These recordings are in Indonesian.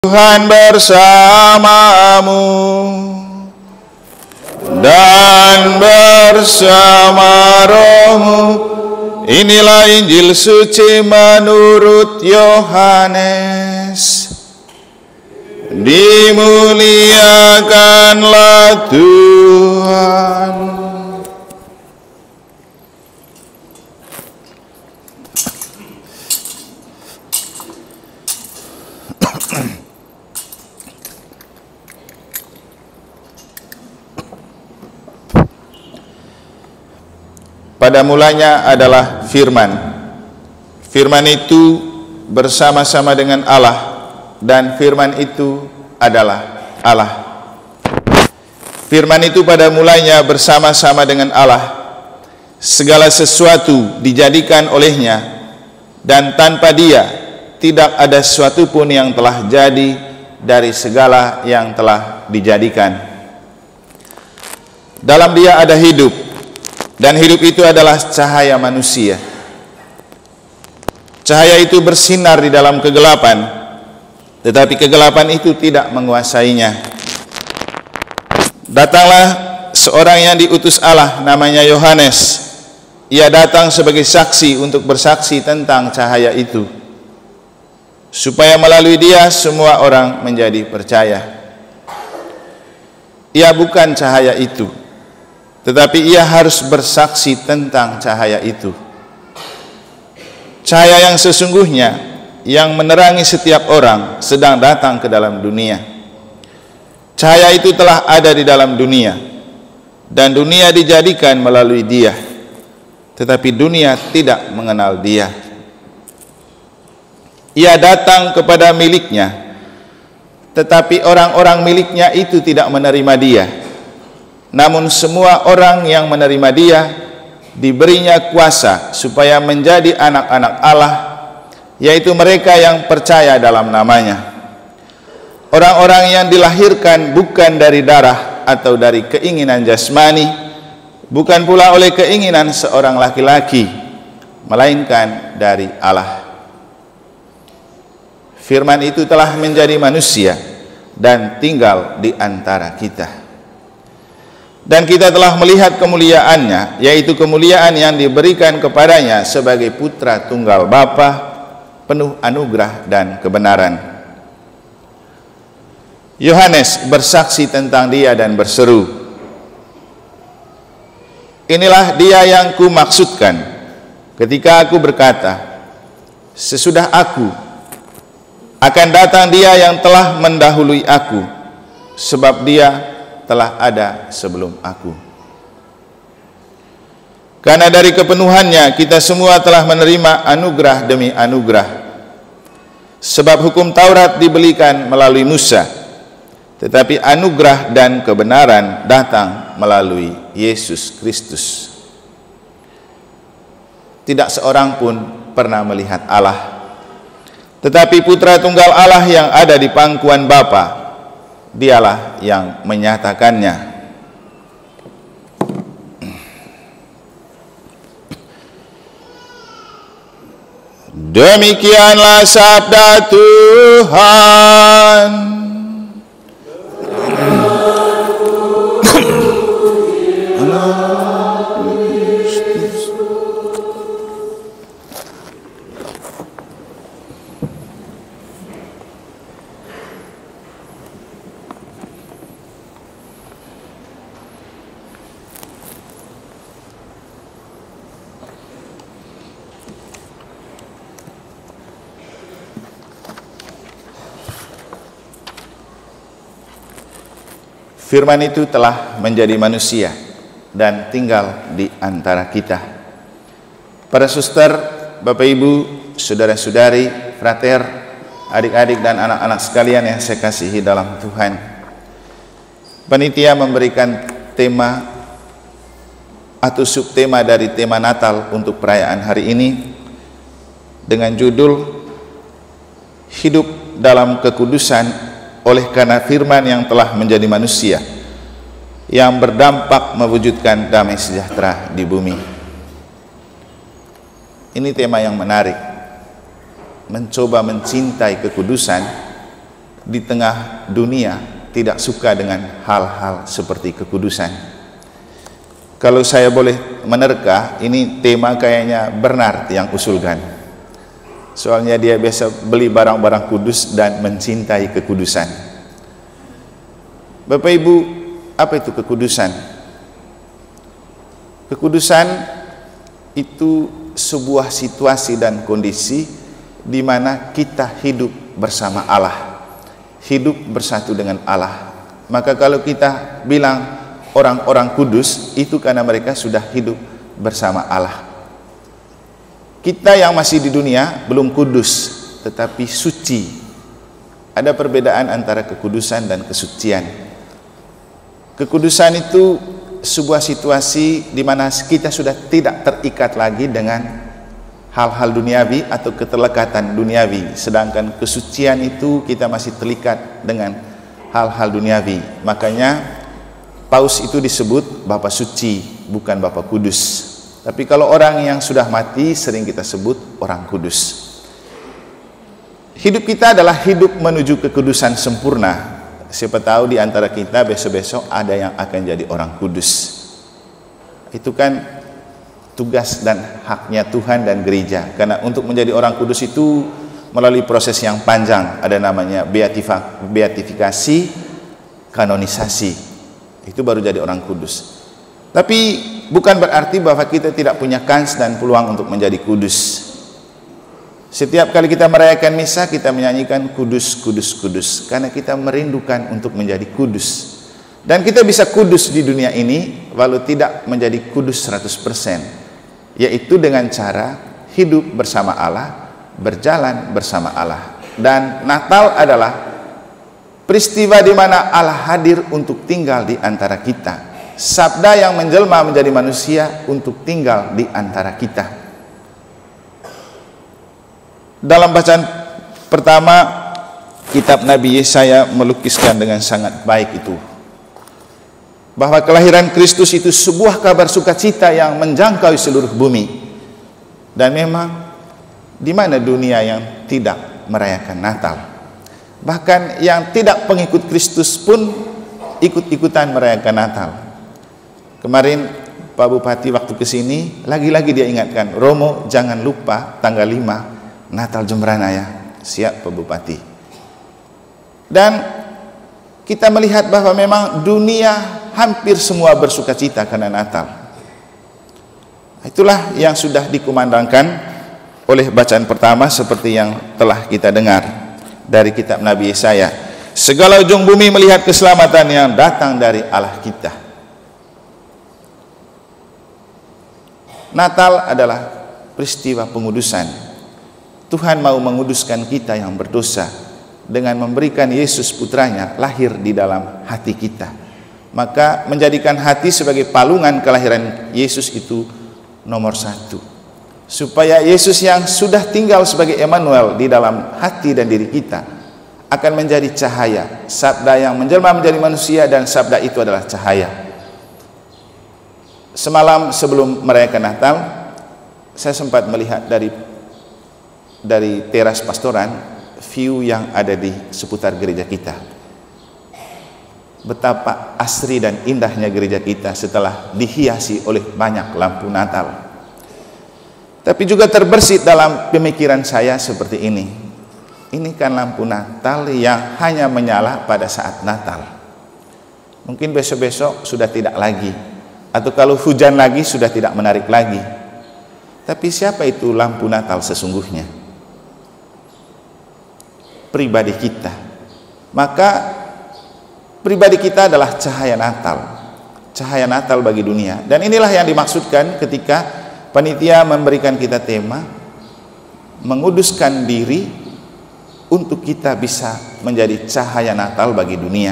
Tuhan bersamamu dan bersama rohmu. Inilah Injil suci menurut Yohanes. Dimuliakanlah Tuhan. Pada mulanya adalah firman. Firman itu bersama-sama dengan Allah, dan firman itu adalah Allah. Firman itu pada mulanya bersama-sama dengan Allah. Segala sesuatu dijadikan olehnya, dan tanpa Dia tidak ada sesuatu pun yang telah jadi dari segala yang telah dijadikan. Dalam Dia ada hidup, dan hidup itu adalah cahaya manusia. Cahaya itu bersinar di dalam kegelapan, tetapi kegelapan itu tidak menguasainya. Datanglah seorang yang diutus Allah, namanya Yohanes. Ia datang sebagai saksi untuk bersaksi tentang cahaya itu, supaya melalui dia semua orang menjadi percaya. Ia bukan cahaya itu, tetapi ia harus bersaksi tentang cahaya itu. Cahaya yang sesungguhnya, yang menerangi setiap orang, sedang datang ke dalam dunia. Cahaya itu telah ada di dalam dunia, dan dunia dijadikan melalui Dia, tetapi dunia tidak mengenal Dia. Ia datang kepada miliknya, tetapi orang-orang miliknya itu tidak menerima Dia. Namun semua orang yang menerima Dia diberinya kuasa supaya menjadi anak-anak Allah, yaitu mereka yang percaya dalam namanya. Orang-orang yang dilahirkan bukan dari darah atau dari keinginan jasmani, bukan pula oleh keinginan seorang laki-laki, melainkan dari Allah. Firman itu telah menjadi manusia dan tinggal di antara kita. Dan kita telah melihat kemuliaannya, yaitu kemuliaan yang diberikan kepadanya sebagai putra tunggal Bapa, penuh anugerah dan kebenaran. Yohanes bersaksi tentang Dia dan berseru, "Inilah Dia yang kumaksudkan ketika aku berkata, sesudah aku akan datang Dia yang telah mendahului aku, sebab Dia telah ada sebelum aku." Karena dari kepenuhannya kita semua telah menerima anugerah demi anugerah. Sebab hukum Taurat diberikan melalui Musa, tetapi anugerah dan kebenaran datang melalui Yesus Kristus. Tidak seorang pun pernah melihat Allah, tetapi Putra Tunggal Allah yang ada di pangkuan Bapa, Dialah yang menyatakannya. Demikianlah sabda Tuhan. Firman itu telah menjadi manusia dan tinggal di antara kita. Para suster, Bapak Ibu, saudara-saudari, frater, adik-adik dan anak-anak sekalian yang saya kasihi dalam Tuhan. Panitia memberikan tema atau subtema dari tema Natal untuk perayaan hari ini dengan judul Hidup dalam Kekudusan oleh karena firman yang telah menjadi manusia, yang berdampak mewujudkan damai sejahtera di bumi. Ini tema yang menarik, mencoba mencintai kekudusan di tengah dunia tidak suka dengan hal-hal seperti kekudusan. Kalau saya boleh menerka, ini tema kayaknya Bernard yang usulkan. Soalnya dia biasa beli barang-barang kudus dan mencintai kekudusan. Bapak Ibu, apa itu kekudusan? Kekudusan itu sebuah situasi dan kondisi di mana kita hidup bersama Allah, hidup bersatu dengan Allah. Maka kalau kita bilang orang-orang kudus, itu karena mereka sudah hidup bersama Allah. Kita yang masih di dunia belum kudus, tetapi suci. Ada perbedaan antara kekudusan dan kesucian. Kekudusan itu sebuah situasi di mana kita sudah tidak terikat lagi dengan hal-hal duniawi atau keterlekatan duniawi, sedangkan kesucian itu kita masih terikat dengan hal-hal duniawi. Makanya Paus itu disebut Bapa Suci, bukan Bapa Kudus. Tapi kalau orang yang sudah mati sering kita sebut orang kudus. Hidup kita adalah hidup menuju kekudusan sempurna. Siapa tahu di antara kita besok-besok ada yang akan jadi orang kudus. Itu kan tugas dan haknya Tuhan dan gereja. Karena untuk menjadi orang kudus itu melalui proses yang panjang. Ada namanya beatifikasi, kanonisasi. Itu baru jadi orang kudus. Tapi bukan berarti bahwa kita tidak punya kans dan peluang untuk menjadi kudus. Setiap kali kita merayakan misa, kita menyanyikan kudus, kudus, kudus, karena kita merindukan untuk menjadi kudus. Dan kita bisa kudus di dunia ini walau tidak menjadi kudus 100%, yaitu dengan cara hidup bersama Allah, berjalan bersama Allah. Dan Natal adalah peristiwa di mana Allah hadir untuk tinggal di antara kita. Sabda yang menjelma menjadi manusia untuk tinggal di antara kita. Dalam bacaan pertama, kitab Nabi Yesaya melukiskan dengan sangat baik itu, bahwa kelahiran Kristus itu sebuah kabar sukacita yang menjangkau seluruh bumi. Dan memang di mana dunia yang tidak merayakan Natal? Bahkan yang tidak pengikut Kristus pun ikut-ikutan merayakan Natal. Kemarin Pak Bupati waktu kesini lagi-lagi dia ingatkan, Romo jangan lupa tanggal 5 Natal Jembrana ya. Siap Pak Bupati. Dan kita melihat bahwa memang dunia hampir semua bersukacita karena Natal. Itulah yang sudah dikumandangkan oleh bacaan pertama seperti yang telah kita dengar dari kitab Nabi Yesaya. Segala ujung bumi melihat keselamatan yang datang dari Allah kita. Natal adalah peristiwa pengudusan. Tuhan mau menguduskan kita yang berdosa dengan memberikan Yesus putranya lahir di dalam hati kita. Maka menjadikan hati sebagai palungan kelahiran Yesus itu nomor 1. Supaya Yesus yang sudah tinggal sebagai Emmanuel di dalam hati dan diri kita akan menjadi cahaya. Sabda yang menjelma menjadi manusia dan sabda itu adalah cahaya. Semalam sebelum merayakan Natal, saya sempat melihat dari teras pastoran view yang ada di seputar gereja kita. Betapa asri dan indahnya gereja kita setelah dihiasi oleh banyak lampu Natal. Tapi juga terbersit dalam pemikiran saya seperti ini. Ini kan lampu Natal yang hanya menyala pada saat Natal. Mungkin besok-besok sudah tidak lagi, atau kalau hujan lagi sudah tidak menarik lagi. Tapi siapa itu lampu Natal sesungguhnya? Pribadi kita. Maka pribadi kita adalah cahaya Natal, cahaya Natal bagi dunia. Dan inilah yang dimaksudkan ketika panitia memberikan kita tema menguduskan diri untuk kita bisa menjadi cahaya Natal bagi dunia.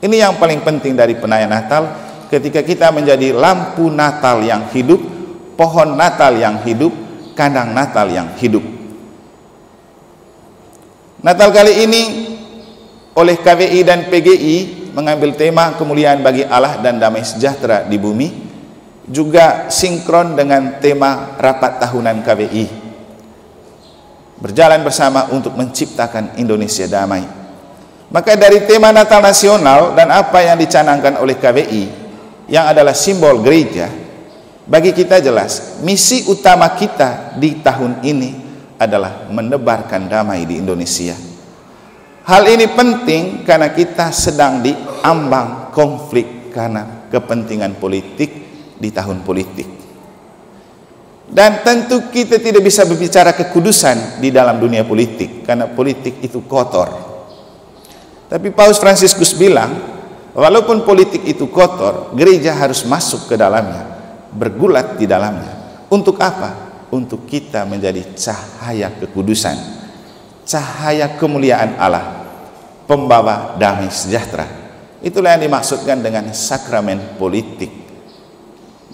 Ini yang paling penting dari penayaan Natal, ketika kita menjadi lampu Natal yang hidup, pohon Natal yang hidup, kandang Natal yang hidup. Natal kali ini oleh KWI dan PGI mengambil tema kemuliaan bagi Allah dan damai sejahtera di bumi, juga sinkron dengan tema rapat tahunan KWI, berjalan bersama untuk menciptakan Indonesia damai. Maka dari tema Natal Nasional dan apa yang dicanangkan oleh KBI yang adalah simbol gereja, bagi kita jelas misi utama kita di tahun ini adalah menebarkan damai di Indonesia. Hal ini penting karena kita sedang diambang konflik karena kepentingan politik di tahun politik. Dan tentu kita tidak bisa berbicara kekudusan di dalam dunia politik karena politik itu kotor. Tapi Paus Fransiskus bilang, walaupun politik itu kotor, gereja harus masuk ke dalamnya, bergulat di dalamnya. Untuk apa? Untuk kita menjadi cahaya kekudusan, cahaya kemuliaan Allah, pembawa damai sejahtera. Itulah yang dimaksudkan dengan sakramen politik.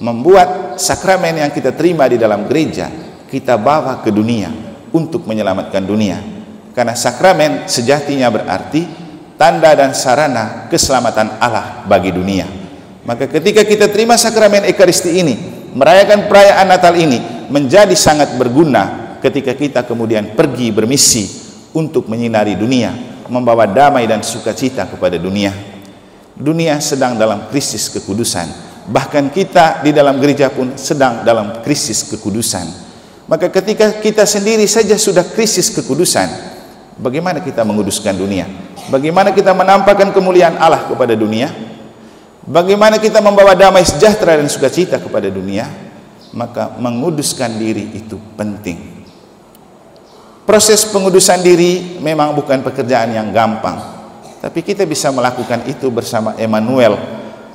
Membuat sakramen yang kita terima di dalam gereja, kita bawa ke dunia untuk menyelamatkan dunia. Karena sakramen sejatinya berarti tanda dan sarana keselamatan Allah bagi dunia. Maka ketika kita terima sakramen Ekaristi ini, merayakan perayaan Natal ini menjadi sangat berguna ketika kita kemudian pergi bermisi untuk menyinari dunia, membawa damai dan sukacita kepada dunia. Dunia sedang dalam krisis kekudusan. Bahkan kita di dalam gereja pun sedang dalam krisis kekudusan. Maka ketika kita sendiri saja sudah krisis kekudusan, bagaimana kita menguduskan dunia? Bagaimana kita menampakkan kemuliaan Allah kepada dunia? Bagaimana kita membawa damai sejahtera dan sukacita kepada dunia? Maka menguduskan diri itu penting. Proses pengudusan diri memang bukan pekerjaan yang gampang, tapi kita bisa melakukan itu bersama Emmanuel,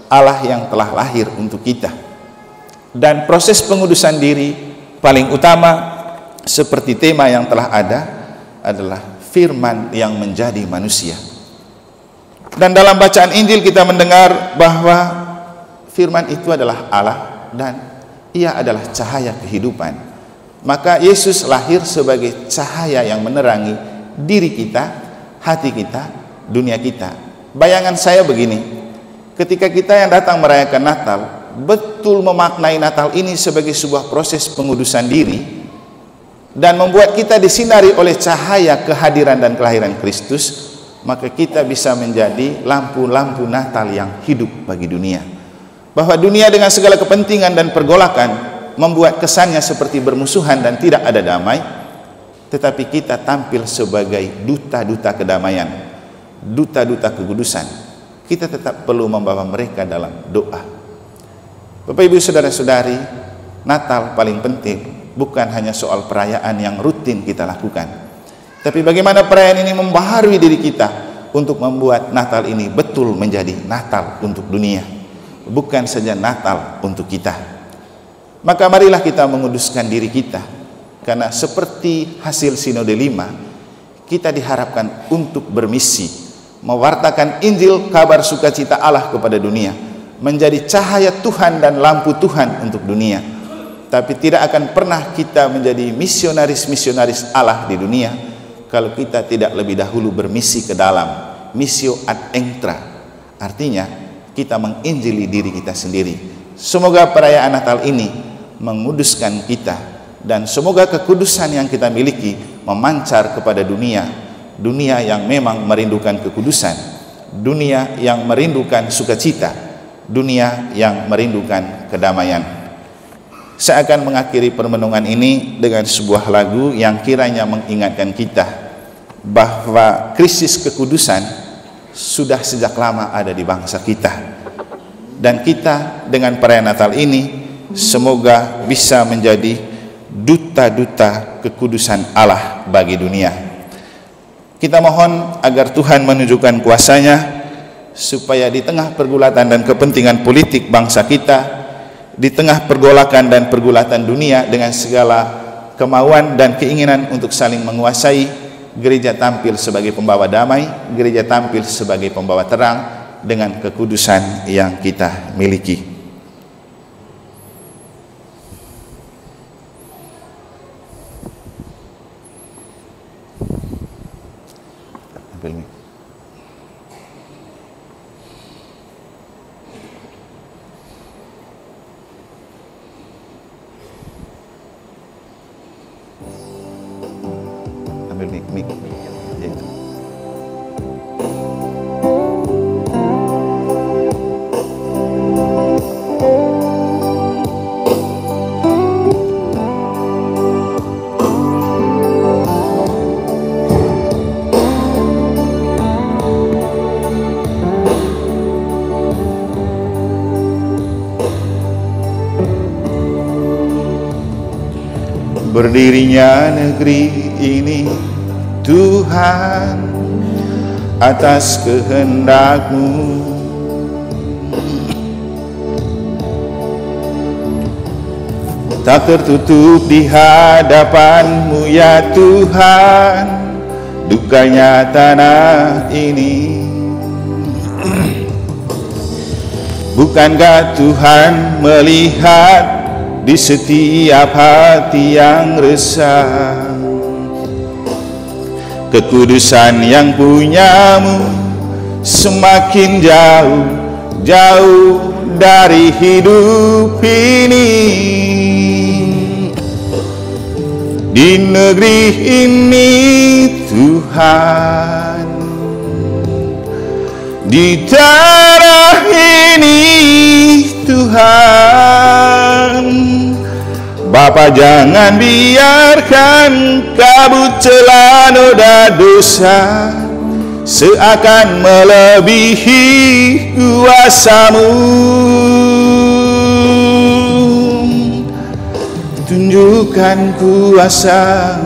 Allah yang telah lahir untuk kita. Dan proses pengudusan diri paling utama seperti tema yang telah ada adalah firman yang menjadi manusia. Dan dalam bacaan Injil kita mendengar bahwa firman itu adalah Allah dan ia adalah cahaya kehidupan. Maka Yesus lahir sebagai cahaya yang menerangi diri kita, hati kita, dunia kita. Bayangan saya begini, ketika kita yang datang merayakan Natal betul memaknai Natal ini sebagai sebuah proses pengudusan diri dan membuat kita disinari oleh cahaya kehadiran dan kelahiran Kristus, maka kita bisa menjadi lampu-lampu Natal yang hidup bagi dunia. Bahwa dunia dengan segala kepentingan dan pergolakan membuat kesannya seperti bermusuhan dan tidak ada damai, tetapi kita tampil sebagai duta-duta kedamaian, duta-duta kekudusan. Kita tetap perlu membawa mereka dalam doa. Bapak Ibu saudara-saudari, Natal paling penting bukan hanya soal perayaan yang rutin kita lakukan, tapi bagaimana perayaan ini membaharui diri kita untuk membuat Natal ini betul menjadi Natal untuk dunia, bukan saja Natal untuk kita. Maka marilah kita menguduskan diri kita, karena seperti hasil Sinode 5, kita diharapkan untuk bermisi, mewartakan Injil kabar sukacita Allah kepada dunia, menjadi cahaya Tuhan dan lampu Tuhan untuk dunia. Tapi tidak akan pernah kita menjadi misionaris-misionaris Allah di dunia kalau kita tidak lebih dahulu bermisi ke dalam, missio ad intra. Artinya kita menginjili diri kita sendiri. Semoga perayaan Natal ini menguduskan kita, dan semoga kekudusan yang kita miliki memancar kepada dunia, dunia yang memang merindukan kekudusan, dunia yang merindukan sukacita, dunia yang merindukan kedamaian. Saya akan mengakhiri permenungan ini dengan sebuah lagu yang kiranya mengingatkan kita bahwa krisis kekudusan sudah sejak lama ada di bangsa kita, dan kita dengan perayaan Natal ini semoga bisa menjadi duta-duta kekudusan Allah bagi dunia. Kita mohon agar Tuhan menunjukkan kuasa-Nya supaya di tengah pergulatan dan kepentingan politik bangsa kita, di tengah pergolakan dan pergulatan dunia dengan segala kemauan dan keinginan untuk saling menguasai, gereja tampil sebagai pembawa damai, gereja tampil sebagai pembawa terang dengan kekudusan yang kita miliki. Ambil mic. Ya itu. berdirinya negeri ini, Tuhan, atas kehendak-Mu. Tak tertutup di hadapan-Mu ya Tuhan, dukanya tanah ini. Bukankah Tuhan melihat di setiap hati yang resah? Kekudusan yang punya-Mu semakin jauh, jauh dari hidup ini. Di negeri ini Tuhan, di tanah ini Tuhan, Bapa jangan biarkan kabut celah noda dosa seakan melebihi kuasa-Mu. Tunjukkan kuasa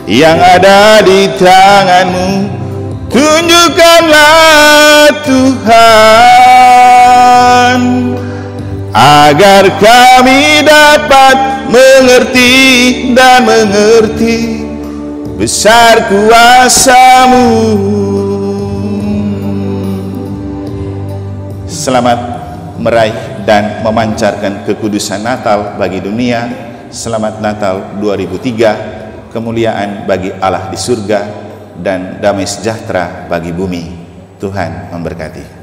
yang ada di tangan-Mu. Tunjukkanlah Tuhan, agar kami dapat mengerti dan mengerti besar kuasa-Mu. Selamat meraih dan memancarkan kekudusan Natal bagi dunia. Selamat Natal 2003, kemuliaan bagi Allah di surga dan damai sejahtera bagi bumi. Tuhan memberkati.